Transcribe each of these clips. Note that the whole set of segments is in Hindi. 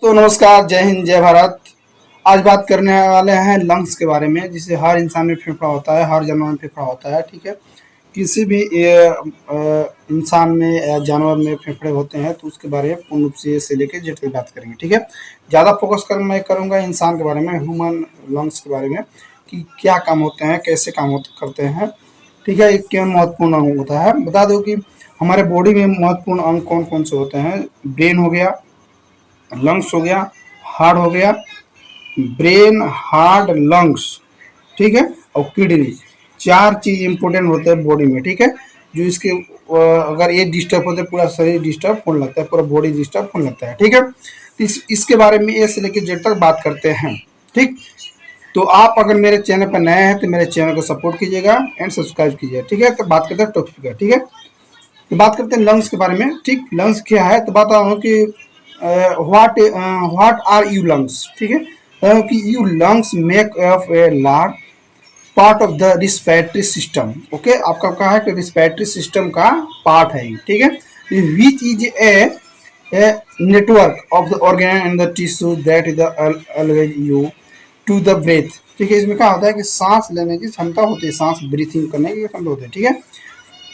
तो नमस्कार, जय हिंद, जय भारत। आज बात करने वाले हैं लंग्स के बारे में, जिसे हर इंसान में फेफड़ा होता है, हर जानवर में फेफड़ा होता है। ठीक है, किसी भी इंसान में या जानवर में फेफड़े होते हैं तो उसके बारे में पूर्ण रूप से लेकर जेड तक बात करेंगे। ठीक है, ज़्यादा फोकस मैं करूँगा इंसान के बारे में, ह्यूमन लंग्स के बारे में, कि क्या काम होते हैं, कैसे काम करते हैं। ठीक है, एक क्यों महत्वपूर्ण अंग होता है। बता दो कि हमारे बॉडी में महत्वपूर्ण अंग कौन कौन से होते हैं। ब्रेन हो गया, लंग्स हो गया, हार्ट हो गया, ब्रेन, हार्ट, लंग्स, ठीक है, और किडनी। चार चीज इंपॉर्टेंट होते हैं बॉडी में। ठीक है, जो इसके अगर ये डिस्टर्ब होते हैं पूरा शरीर डिस्टर्ब होने लगता है, पूरा बॉडी डिस्टर्ब होने लगता है। ठीक है, तो इसके बारे में ए से लेकर जेड तक बात करते हैं। ठीक, तो आप अगर मेरे चैनल पर नए हैं तो मेरे चैनल को सपोर्ट कीजिएगा एंड सब्सक्राइब कीजिएगा। ठीक है, तो बात करते हैं टॉपिक का। ठीक है, तो बात करते हैं लंग्स के बारे में। ठीक, लंग्स क्या है तो बता रहा हूँ कि व्हाट आर यू लंग्स। ठीक है, कि you lungs make of a large part of the respiratory system. Okay, आपका कहा है कि रिस्पिरेटरी सिस्टम का पार्ट है। ठीक है, which is a network of the organ and the tissue that is always you to the breath. ठीक है, इसमें क्या होता है कि सांस लेने की क्षमता होती है, सांस ब्रीथिंग करने की क्षमता होती है। ठीक है,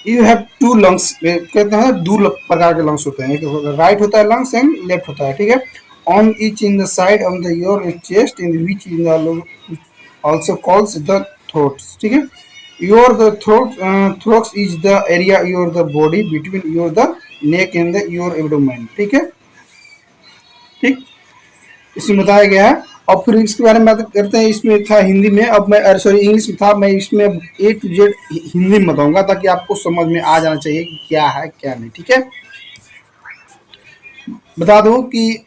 यू हैव टू लंग्स, कहते हैं दो प्रकार के लंग्स होते हैं, एक राइट होता है लंग्स एंड लेफ्ट होता है। ठीक है, on each in the side of the your chest in which in the also calls the throats. ठीक है, your the throats is the area your the body between your the neck and the your abdomen. ठीक है, ठीक, इसमें बताया गया है। और फिर इसके बारे में बात करते हैं। इसमें था हिंदी में, अब मैं सॉरी इंग्लिश में था, मैं इसमें ए टू जेड हिंदी में बताऊंगा ताकि आपको समझ में आ जाना चाहिए कि क्या है क्या नहीं। ठीक है, बता दूं कि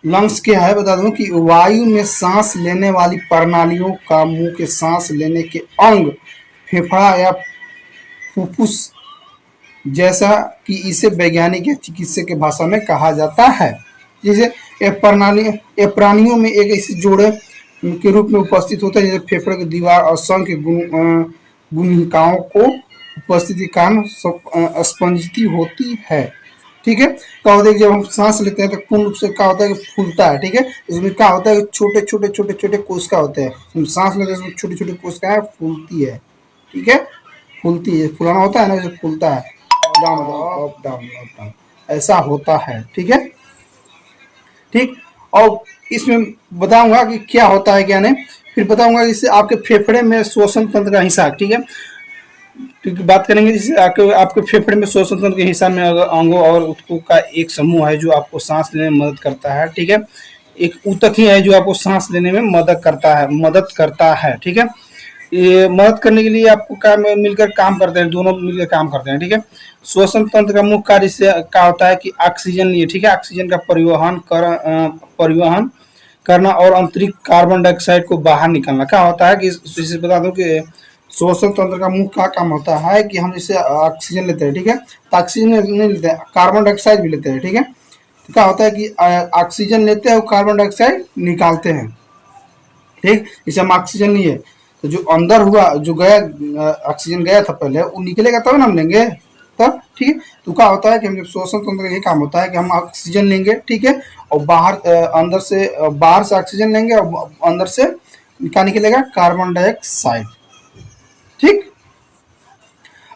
लंग्स क्या है। बता दूं कि वायु में सांस लेने वाली प्रणालियों का मुंह के सांस लेने के अंग फेफड़ा या फुफ्फुस, जैसा कि इसे वैज्ञानिक या चिकित्सक की भाषा में कहा जाता है। जैसे ये प्राणियों में एक ऐसे जोड़े के रूप में उपस्थित होता है, जैसे फेफड़े की दीवार और संघ के गुणिकाओं को उपस्थिति के कारण स्पंजिती होती है। ठीक है, क्या होता है जब हम सांस लेते हैं तो पूर्ण रूप से क्या होता है कि फूलता है। ठीक है, इसमें क्या होता है कि छोटे छोटे छोटे छोटे कोशिका होते हैं। हम सांस लेते हैं इसमें छोटी छोटी कोशिकाएं फूलती है। ठीक है, फूलती है, फुलाना होता है ना, जैसे फूलता है, down up down up down, ऐसा होता है। ठीक है, ठीक, और इसमें बताऊंगा कि क्या होता है क्या नहीं, फिर बताऊंगा इससे आपके फेफड़े में श्वसन तंत्र का हिस्सा। ठीक है, क्योंकि बात करेंगे जिससे आपके फेफड़े में श्वसन तंत्र के हिस्सा में अंगों और ऊतकों का एक समूह है जो आपको सांस लेने में मदद करता है। ठीक है, एक ऊतक ही है जो आपको सांस लेने में मदद करता है। ठीक है, ये मदद करने के लिए आपको काम मिलकर काम करते हैं, दोनों मिलकर काम करते हैं। ठीक है, श्वसन तंत्र का मुख्य कार्य से क्या होता है कि ऑक्सीजन लिए, ठीक है, ऑक्सीजन का परिवहन करना और अंतरिक्ष कार्बन डाइऑक्साइड को बाहर निकालना। क्या होता है कि जैसे बता दूं कि श्वसन तंत्र का मुख्य क्या काम होता है कि हम जैसे ऑक्सीजन लेते हैं। ठीक है, तो ऑक्सीजन नहीं लेते हैं, कार्बन डाइऑक्साइड भी लेते हैं। ठीक है, तो क्या होता है कि ऑक्सीजन लेते हैं और कार्बन डाइऑक्साइड निकालते हैं। ठीक, जैसे हम ऑक्सीजन लिए तो जो अंदर हुआ, जो गया ऑक्सीजन गया था पहले, वो निकलेगा तब ना हम लेंगे तब। ठीक है, तो क्या होता है कि हम जब श्वसन तंत्र का काम होता है कि हम ऑक्सीजन लेंगे, ठीक है, और बाहर से ऑक्सीजन लेंगे और अंदर से क्या निकलेगा, कार्बन डाइऑक्साइड। ठीक,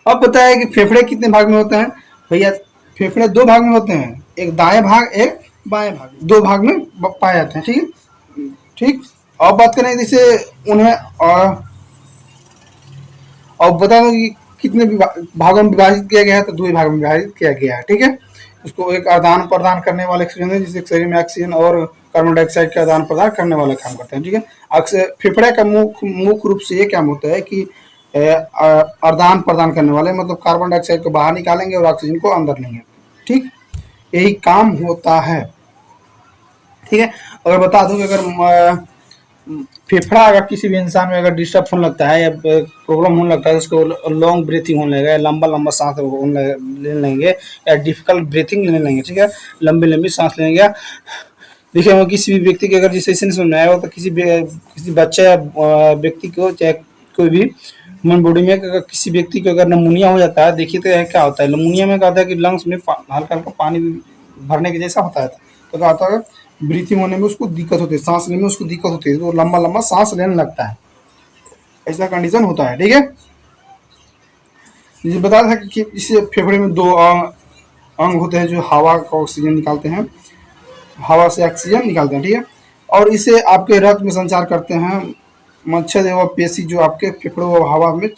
अब बताया कि फेफड़े कितने भाग में होते हैं। भैया फेफड़े दो भाग में होते हैं, एक दाएं भाग एक बाएं भाग, दो भाग में पाए जाते हैं। ठीक है, ठीक, अब बात करें जैसे उन्हें और बता दो कि कितने भागों में विभाजित किया गया है, तो दो भागों में विभाजित किया गया है। ठीक है, उसको एक आदान प्रदान करने वाले ऑक्सीजन है, जिससे शरीर में ऑक्सीजन और कार्बन डाइऑक्साइड का आदान प्रदान करने वाला काम करते हैं। ठीक है, अक्सर फेफड़े का मुख्य रूप से ये काम होता है कि आदान प्रदान करने वाले, मतलब कार्बन डाइऑक्साइड को बाहर निकालेंगे और ऑक्सीजन को अंदर लेंगे। ठीक, यही काम होता है। ठीक है, अगर बता दूं कि अगर फेफड़ा अगर किसी भी इंसान में अगर डिस्टर्ब होने लगता है या प्रॉब्लम होने लगता है, उसको लॉन्ग ब्रीथिंग होने लगेगा, लंबा लंबा सांस लेने लेंगे या डिफिकल्ट ब्रीथिंग लेने लेंगे। ठीक है, लंबी लंबी सांस लेंगे। देखिए किसी भी व्यक्ति के अगर जिस समझ में आया हो तो किसी बच्चे या व्यक्ति को, चाहे कोई भी ह्यूमन बॉडी में अगर किसी व्यक्ति को अगर नमूनिया हो जाता है, देखिए तो क्या होता है, नमूनिया में क्या होता है कि लंग्स में हल्का हल्का पानी भरने के जैसा होता है। तो क्या होता है ब्रीथिंग होने में उसको दिक्कत होती है, सांस लेने में उसको दिक्कत होती है, तो लंबा लंबा सांस लेने लगता है, ऐसा कंडीशन होता है। ठीक है, ये बता था कि इससे फेफड़े में दो अंग होते हैं जो हवा का ऑक्सीजन निकालते हैं, हवा से ऑक्सीजन निकालते हैं। ठीक है, और इसे आपके रक्त में संचार करते हैं मच्छर एवं पेशी, जो आपके फेफड़ों और हवा में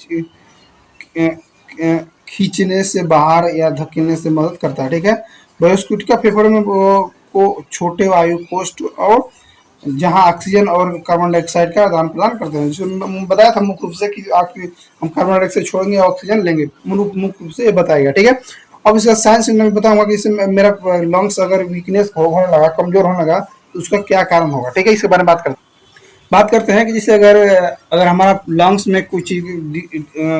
खींचने से बाहर या धकेलने से मदद करता है। ठीक है, वायुस्फीटिका फेफड़ों में को छोटे वायु कोष्ठ और जहाँ ऑक्सीजन और कार्बन डाइऑक्साइड का आदान प्रदान करते हैं। जो बताया था मुख्य रूप से कि हम कार्बन डाइऑक्साइड छोड़ेंगे ऑक्सीजन लेंगे, मुख्य रूप से ये बताएगा। ठीक है, अब इसका साइंस में बताऊंगा कि इससे मेरा लंग्स अगर वीकनेस होने लगा, कमजोर होने लगा, तो उसका क्या कारण होगा। ठीक है, इसके बारे में बात करते हैं कि जैसे अगर अगर हमारा लंग्स में कोई चीज़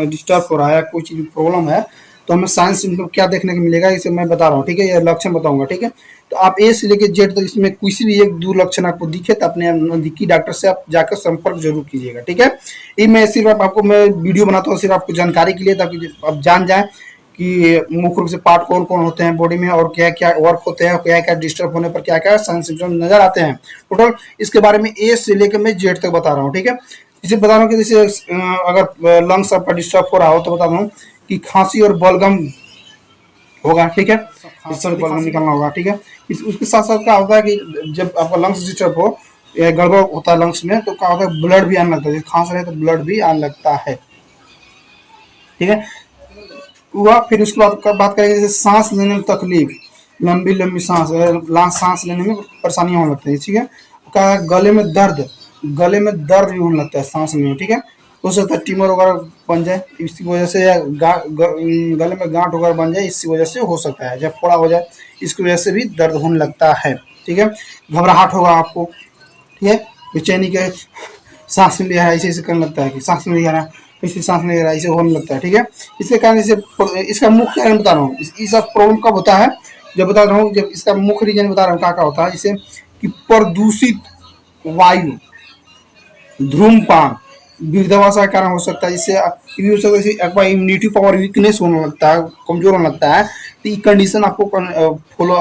डिस्टर्ब हो रहा है, कोई चीज़ प्रॉब्लम है, तो हमें साइंस में क्या देखने को मिलेगा, इसे मैं बता रहा हूँ। ठीक है, ये लक्षण बताऊंगा। ठीक है, तो आप ए से लेकर जेड तक इसमें किसी भी एक दो लक्षण आपको दिखे तो अपने नजदीकी डॉक्टर से आप जाकर संपर्क जरूर कीजिएगा। ठीक है, ये मैं सिर्फ आपको मैं वीडियो बनाता हूँ सिर्फ आपको जानकारी के लिए, ताकि आप जान जाएं कि मुख्य रूप से पार्ट कौन कौन होते हैं बॉडी में और क्या क्या वर्क होते हैं, क्या क्या डिस्टर्ब होने पर क्या क्या साइन सिम्टम नजर आते हैं। टोटल इसके बारे में ए से लेकर मैं जेड तक बता रहा हूँ। ठीक है, इसे बता रहा हूँ कि जैसे अगर लंग्स आपका डिस्टर्ब हो रहा हो तो बता रहा हूँ कि खांसी और बलगम होगा। ठीक है, इससे बलगम निकलना होगा। ठीक है, उसके साथ साथ क्या होता है कि जब आपका लंग्स डिस्टर्ब हो या गड़बड़ होता है लंग्स में, तो क्या होता है ब्लड भी आने लगता है, खांस रहे तो ब्लड भी आने लगता है। ठीक है, हुआ फिर उसके बाद बात करेंगे जैसे सांस लेने में तकलीफ, लंबी लंबी सांस लेने में परेशानियां होने लगती है। ठीक है, क्या गले में दर्द भी होने लगता है सांस लेने में। ठीक है, हो सकता है ट्यूमर वगैरह बन जाए इसकी वजह से, या गले में गांठ वगैरह बन जाए इसी वजह से हो सकता है, जब फोड़ा हो जाए इसकी वजह से भी दर्द होने लगता है। ठीक है, घबराहट होगा आपको। ठीक है, बेचैनी के सांस ले रहा है ऐसे ऐसे करने लगता है कि सांस नहीं आ रहा, ऐसे सांस नहीं आ रहा, ऐसे होने लगता है। ठीक है, इसके कारण इसे इसका मुख्य कारण बता रहा हूँ, इस प्रॉब्लम कब होता है, जब बता रहा हूँ, जब इसका मुख्य रीजन बता रहा हूँ क्या क्या होता है, जैसे कि प्रदूषित वायु, धूम्रपान, वृद्धावस्था का कारण हो सकता है। इससे भी हो सकता है आपका इम्यूनिटी पावर वीकनेस होने लगता है, कमजोर होने लगता है, तो ये कंडीशन आपको फॉलो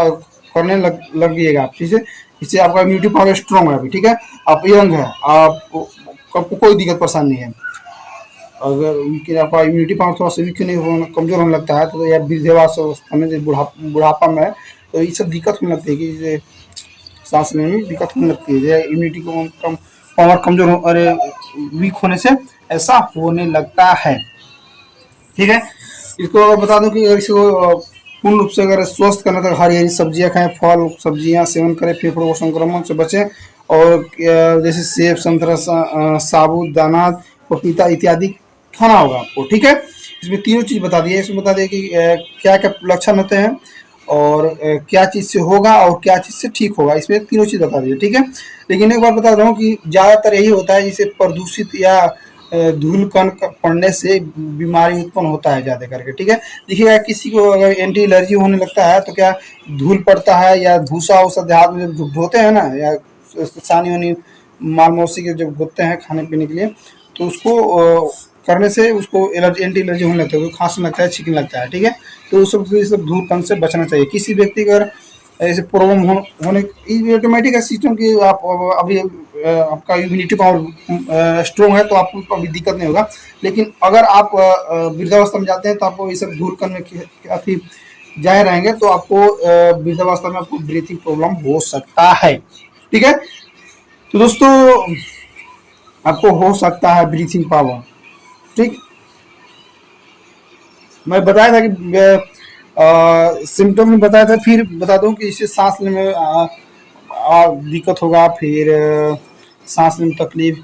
करने लगिएगा आप। ठीक है, इससे आपका इम्यूनिटी पावर स्ट्रॉन्ग है अभी। ठीक है, आप यंग है, आपको कोई दिक्कत परेशानी नहीं है। अगर आपका इम्यूनिटी पावर थोड़ा सा वीक नहीं होना, कमजोर होने लगता है, तो या वृद्धावस्था में, बुढ़ापा में, तो ये सब दिक्कत होने लगती है कि सांस लेने में दिक्कत होने लगती है, इम्यूनिटी को कम पावर कमजोर हो, अरे वीक होने से ऐसा होने लगता है। ठीक है, इसको बता दूं कि इसको पूर्ण रूप से अगर स्वस्थ करना तो हरी हरी सब्जियां खाएं, फल सब्जियां सेवन करें, फेफड़ों को संक्रमण से बचें, और जैसे सेब, संतरा, साबुत दाना, पपीता इत्यादि खाना होगा आपको। ठीक है, इसमें तीनों चीज बता दी है, इसमें बता दिया कि क्या क्या लक्षण होते हैं और क्या चीज़ से होगा और क्या चीज़ से ठीक होगा, इसमें तीनों चीज़ बता दी है। ठीक है, लेकिन एक बात बता रहा हूँ कि ज़्यादातर यही होता है, जिसे प्रदूषित या धूल कण पड़ने से बीमारी उत्पन्न होता है ज़्यादा करके। ठीक है, देखिएगा किसी को अगर एंटी एलर्जी होने लगता है तो क्या धूल पड़ता है या भूसा वूसा देहात में जब धोते हैं ना, या सानी वानी माल मौसी के जब धोते हैं खाने पीने के लिए, तो उसको करने से उसको एंटी एलर्जी होने लगता है, तो खांसने लगता है, छींकने लगता है। ठीक है, तो उस सब धूल कण से बचना चाहिए। किसी व्यक्ति का अगर ऐसे प्रॉब्लम होने ऑटोमेटिक है सिस्टम की, आप अभी आपका इम्यूनिटी पावर स्ट्रॉन्ग है तो आपको अभी दिक्कत नहीं होगा, लेकिन अगर आप वृद्धावस्था में जाते हैं तो आपको ये सब धूल कण में काफ़ी जाए रहेंगे, तो आपको वृद्धावस्था में आपको ब्रीथिंग प्रॉब्लम हो सकता है। ठीक है, तो दोस्तों आपको हो सकता है ब्रीथिंग प्रॉब्लम। ठीक, मैं बताया था कि सिम्टम में बताया था, फिर बता दूं कि इससे सांस लेने में दिक्कत होगा, फिर सांस लेने में तकलीफ,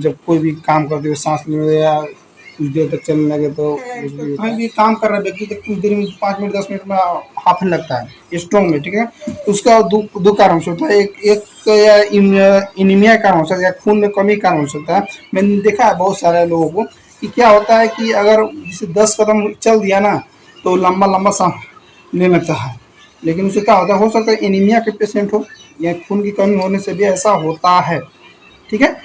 जब कोई भी काम करते हुए सांस लेने में या कुछ देर तक चलने लगे, तो कहीं भी काम कर रहे व्यक्ति तो कुछ देर में 5 मिनट 10 मिनट में हाफने लगता है स्ट्रॉन्ग में। ठीक है, उसका दो कारण से होता है, एक इनिमिया कारण हो सकता है, या खून में कमी कारण हो सकता है। मैंने देखा है बहुत सारे लोगों को कि क्या होता है कि अगर जैसे 10 कदम चल दिया ना तो लंबा लंबा सांस लेने लगता है, लेकिन उससे क्या होता है, हो सकता है एनीमिया के पेशेंट हो या खून की कमी होने से भी ऐसा होता है। ठीक है,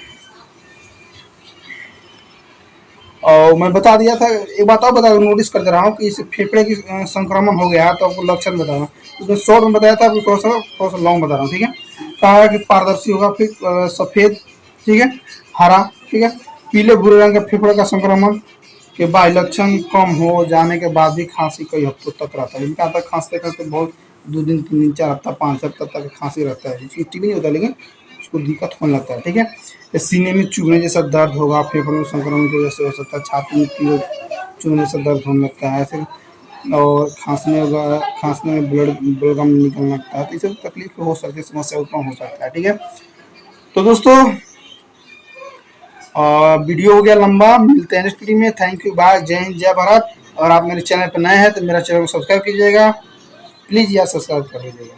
और मैं बता दिया था, एक बात और बता नोटिस करते रहा हूँ कि इसे फेफड़े की संक्रमण हो गया तो आपको लक्षण बता रहा हूँ, उसमें शॉर्ट में बताया था, आपको थोड़ा सा लॉन्ग बता रहा हूँ। ठीक है, कहा कि पारदर्शी होगा, फिर सफेद, ठीक है, हरा, ठीक है, पीले भूरे रंग के फेफड़े का संक्रमण के बाद लक्षण कम हो जाने के बाद भी खांसी कई हफ्तों तक रहता है। इनका आता है खांसते खांसते बहुत 2 दिन 3 दिन 4 हफ्ता 5 हफ्ता तक खांसी रहता है, इसकी टीबी नहीं होता लेकिन उसको दिक्कत होने लगता है, ठीक है। या सीने में चुभने जैसा दर्द होगा, फेफड़ों में संक्रमण की वजह से हो सकता है, छाती में चुभने से दर्द होने लगता है ऐसे, और खांसने में बलगम निकलने लगता है, तो इससे तकलीफ हो सकती है, समस्या उत्पन्न हो सकता है, ठीक है। तो दोस्तों वीडियो हो गया लंबा, मिलते हैं नेक्स्ट वीडियो में। थैंक यू, बाय, जय हिंद, जय भारत। और आप मेरे चैनल पर नए हैं तो मेरा चैनल को सब्सक्राइब कीजिएगा, प्लीज़ यार सब्सक्राइब कर लीजिएगा।